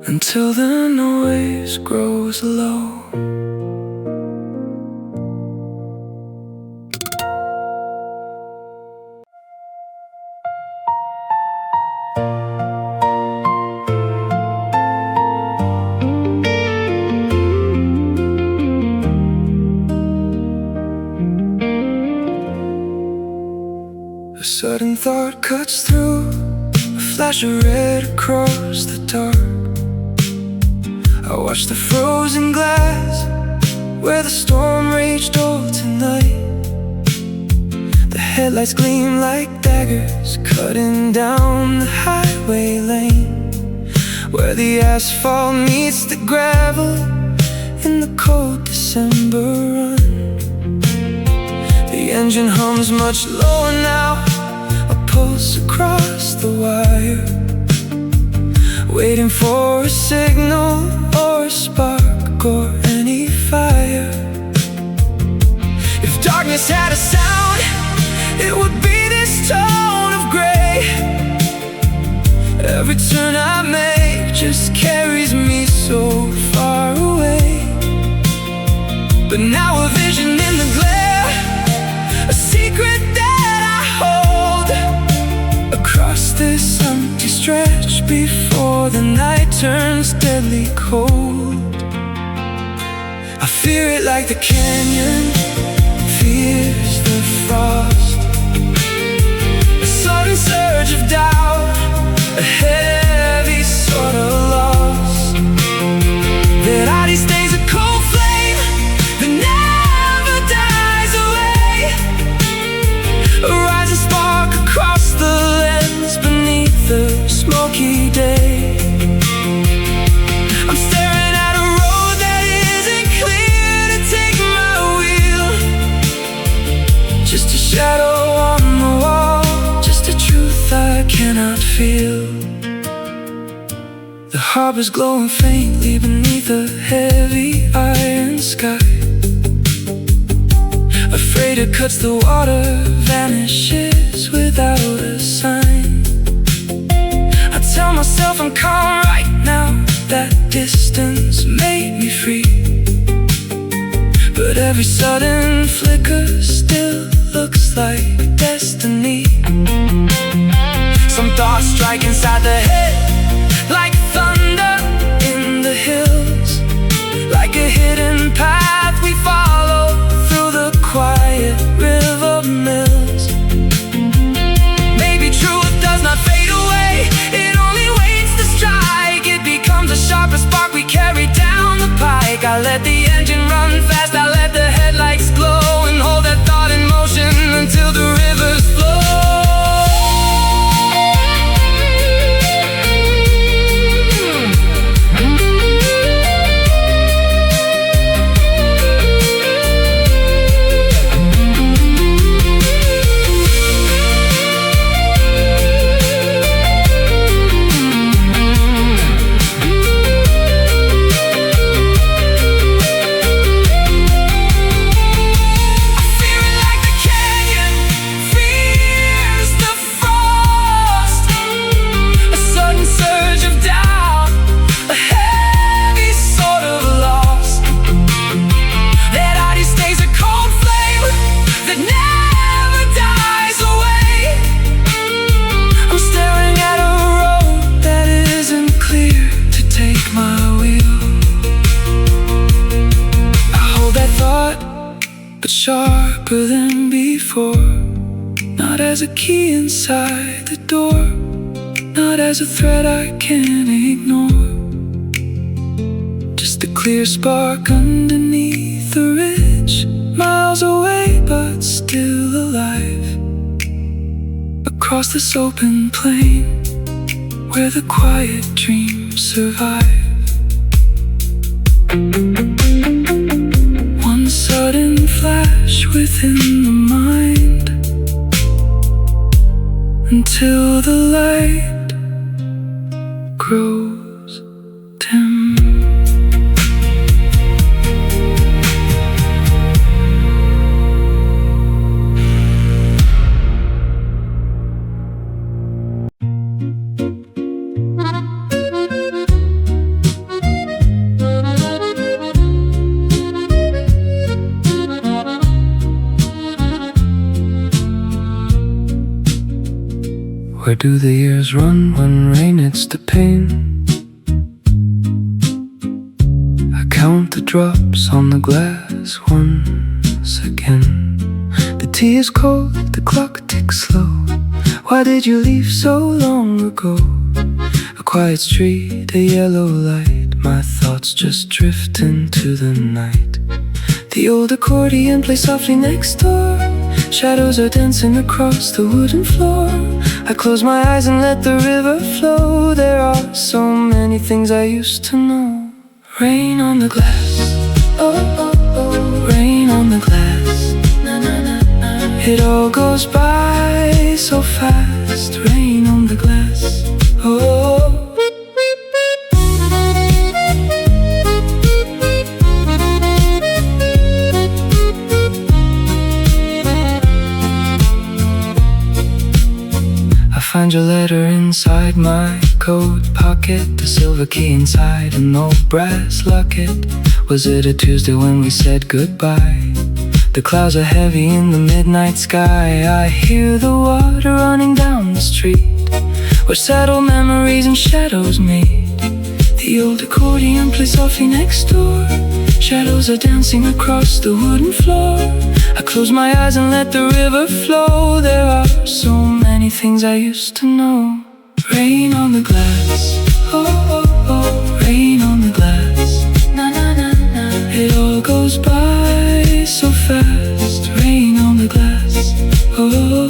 until the noise grows low. A sudden thought cuts through, a flash of red across the dark. I watch the frozen glass where the storm raged all tonight. The headlights gleam like daggers cutting down the highway lane, where the asphalt meets the gravel in the cold December run. The engine hums much lower now, a pulse across the wire, waiting for a signal or a spark or any fire. darkness had a sound, it would be this tone of gray. Every turn I make just carries me so far away. But now a vision in the glare, a secret that I hold, across this empty stretch before the night turns deadly cold. I fear it like the canyon fears the frost. A sudden surge of doubt, a heavy sort of loss. That I stays a cold flame that never dies away. A rising spark across the lens beneath the smoky day. I'm staring at a road that isn't clear to take my wheel. Just a shadow on the wall, just a truth I cannot feel. The harbor's glowing faintly beneath a heavy iron sky. Afraid it cuts the water, vanishes without a sign. I tell myself I'm calm right now, that distance made me free. But every sudden flicker still looks like destiny. Some thoughts strike inside the head, like thunder in the hills, like a hidden path we follow through the quiet river mills. Maybe truth does not fade away, it only waits to strike. It becomes a sharper spark we carry down the pike. I let the engine run fast, I let the headlights glow, and hold that thought in motion until the rivers flow. Sharper than before, not as a key inside the door, not as a thread I can't ignore. Just a clear spark underneath the ridge, miles away but still alive. Across this open plain, where the quiet dreams survive. Sudden flash within the mind, until the light grows dim. Where do the years run when rain hits the pane? I count the drops on the glass once again. The tea is cold, the clock ticks slow. Why did you leave so long ago? A quiet street, a yellow light, my thoughts just drift into the night. The old accordion plays softly next door. Shadows are dancing across the wooden floor. I close my eyes and let the river flow. There are so many things I used to know. Rain on the glass, oh, oh, oh. Rain on the glass, na, na, na, na. It all goes by so fast. Rain on the glass, oh. find your letter inside my coat pocket, the silver key inside an old brass locket. Was it a Tuesday when we said goodbye? The clouds are heavy in the midnight sky. I hear the water running down the street, where sad old memories and shadows meet. The old accordion plays softly next door. Shadows are dancing across the wooden floor. I close my eyes and let the river flow. There are so many things I used to know. Rain on the glass, oh, oh, oh. Rain on the glass, na na na na. It all goes by so fast. Rain on the glass, oh.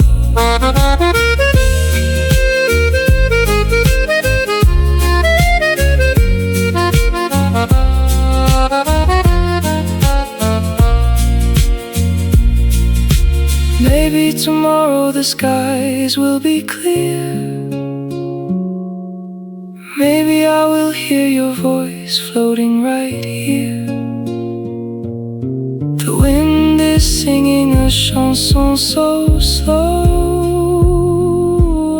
Maybe tomorrow the skies will be clear. Maybe I will hear your voice floating right here. The wind is singing a chanson so slow,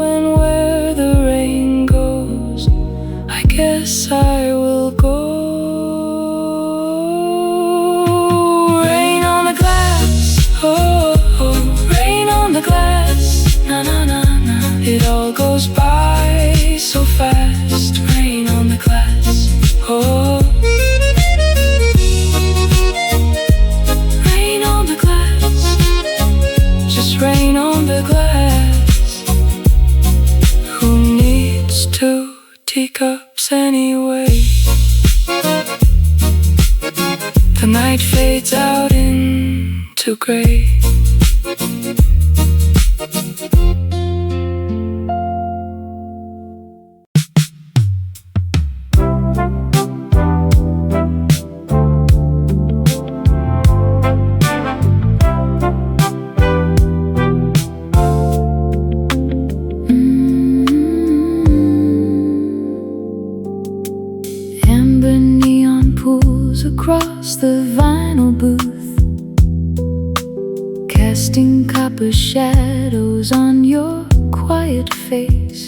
and where the rain goes, I guess I will go. Rain on the glass, oh, oh. Rain on the glass, na na na na. It all goes by so fast. Rain on the glass, oh. Rain on the glass, just rain on the glass. Who needs two teacups anyway? The night fades out into gray. Amber neon pools across the vinyl booth, casting copper shadows on your quiet face.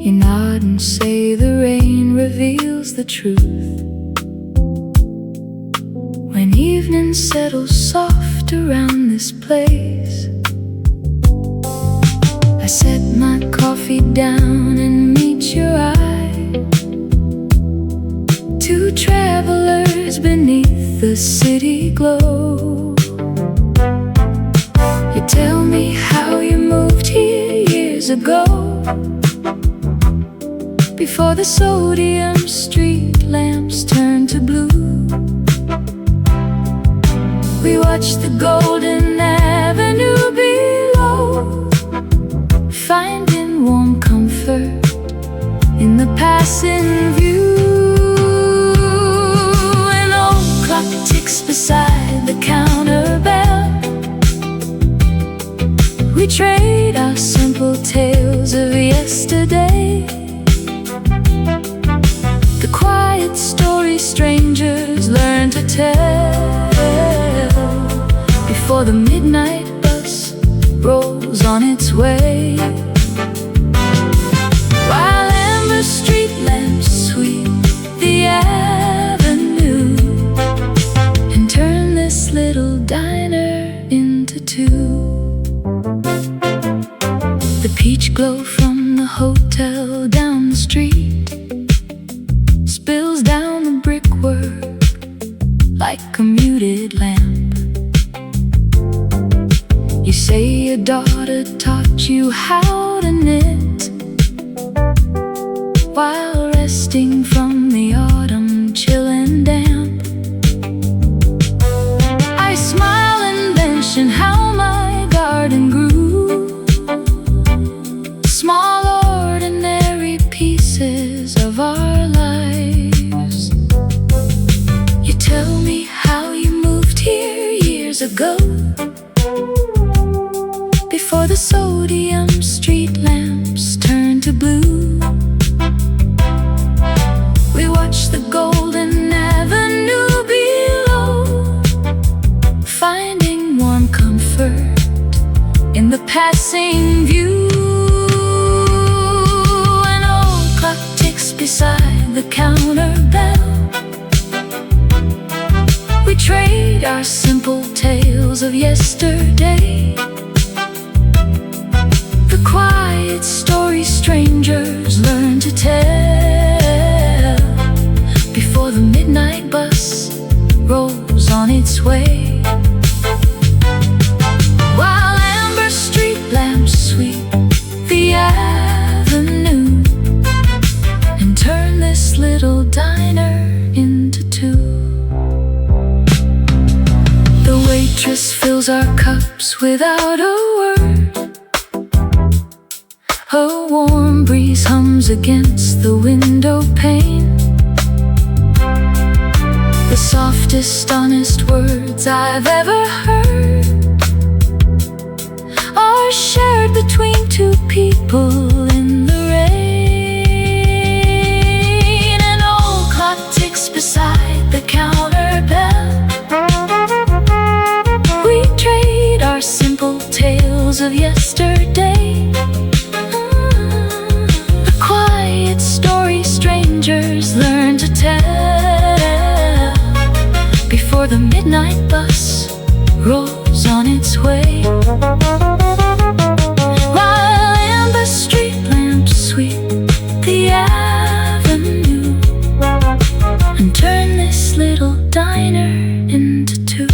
You nod and say the rain reveals the truth. When evening settles soft around this place, I set my coffee down and meet your eye. Two travelers beneath the city glow. You tell me how you moved here years ago, before the sodium street lamps turned to blue. We watched the golden avenue below, finding warm comfort in the passing view. An old clock ticks beside the counter bell. We trade our simple tales of yesterday, the quiet stories strangers learn to tell, before the midnight bus rolls on its way. While amber street lamps sweep the avenue and turn this little diner into two. The peach glow from the hotel down the street spills down the brickwork like a muted lamp. You say your daughter taught you how to knit, while resting from the autumn chill and damp. I smile and mention how my garden grew, small ordinary pieces of our lives. You tell me how you moved here years ago, before the sodium street lamps turned to blue. We watched the golden avenue below, finding warm comfort in the passing view. beside the counter bell. We trade our simple tales of yesterday, the quiet stories strangers learn to tell, before the midnight bus rolls on its way. While amber street lamps sweep the avenue and turn this little diner into two. The waitress fills our cups without a word. A warm breeze hums against the window pane. The softest, honest words I've ever heard are shared between two people in the rain. An old clock ticks beside the counter bell. We trade our simple tales of yesterday, the quiet story strangers learn to tell, before the midnight bus rolls on its way. While amber street lamps sweep the avenue and turn this little diner into two.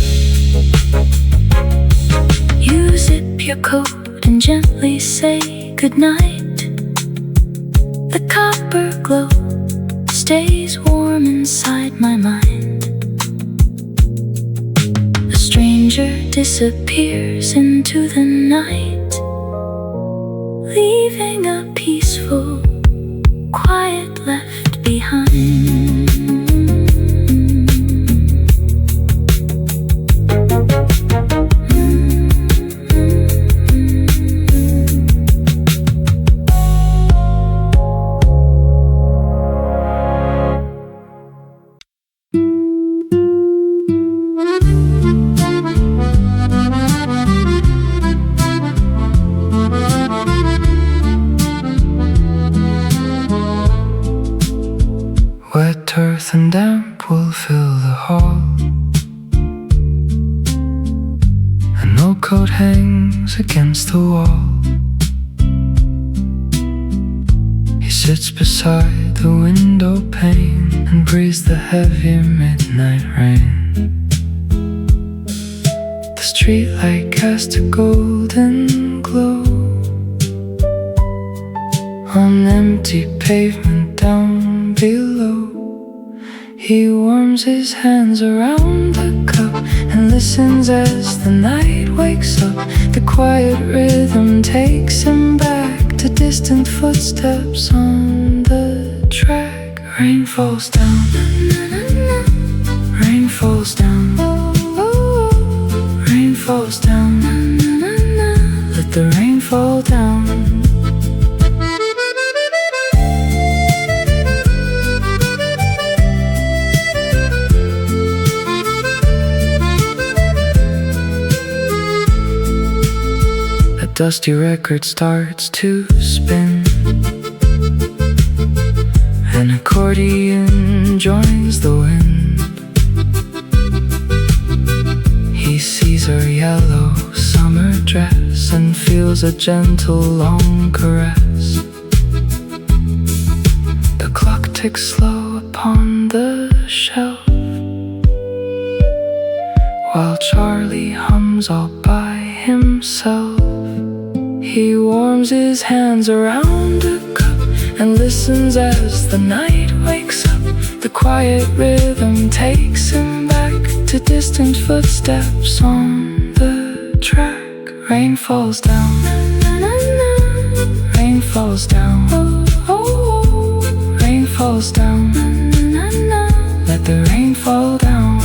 You zip your coat and gently say goodnight. The copper glow stays warm inside my mind. The stranger disappears into the night, leaving a peaceful quiet left behind. Wet earth and damp will fill the hall. An old coat hangs against the wall. He sits beside the window pane and breathes the heavy midnight rain. The streetlight casts a golden glow on empty pavement down below. He warms his hands around the cup and listens as the night wakes up. The quiet rhythm takes him back to distant footsteps on the track. Rain falls down, rain falls down, rain falls down. Let the rain fall down. Dusty record starts to spin. An accordion joins the wind. He sees her yellow summer dress and feels a gentle long caress. The clock ticks slow upon the shelf, while Charlie hums all by himself. He warms his hands around a cup and listens as the night wakes up. The quiet rhythm takes him back to distant footsteps on the track. Rain falls down, rain falls down, rain falls down. Let the rain fall down.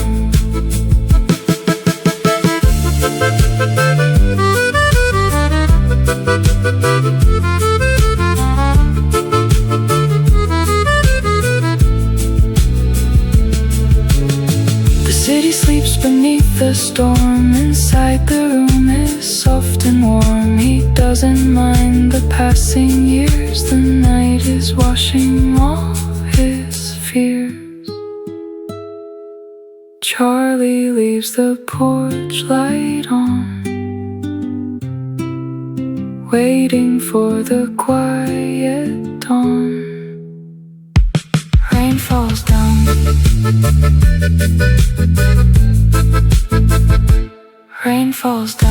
The city sleeps beneath the storm. Inside the room is soft and warm. He doesn't mind the passing years. The night is washing off leaves the porch light on, waiting for the quiet dawn. Rain falls down, rain falls down.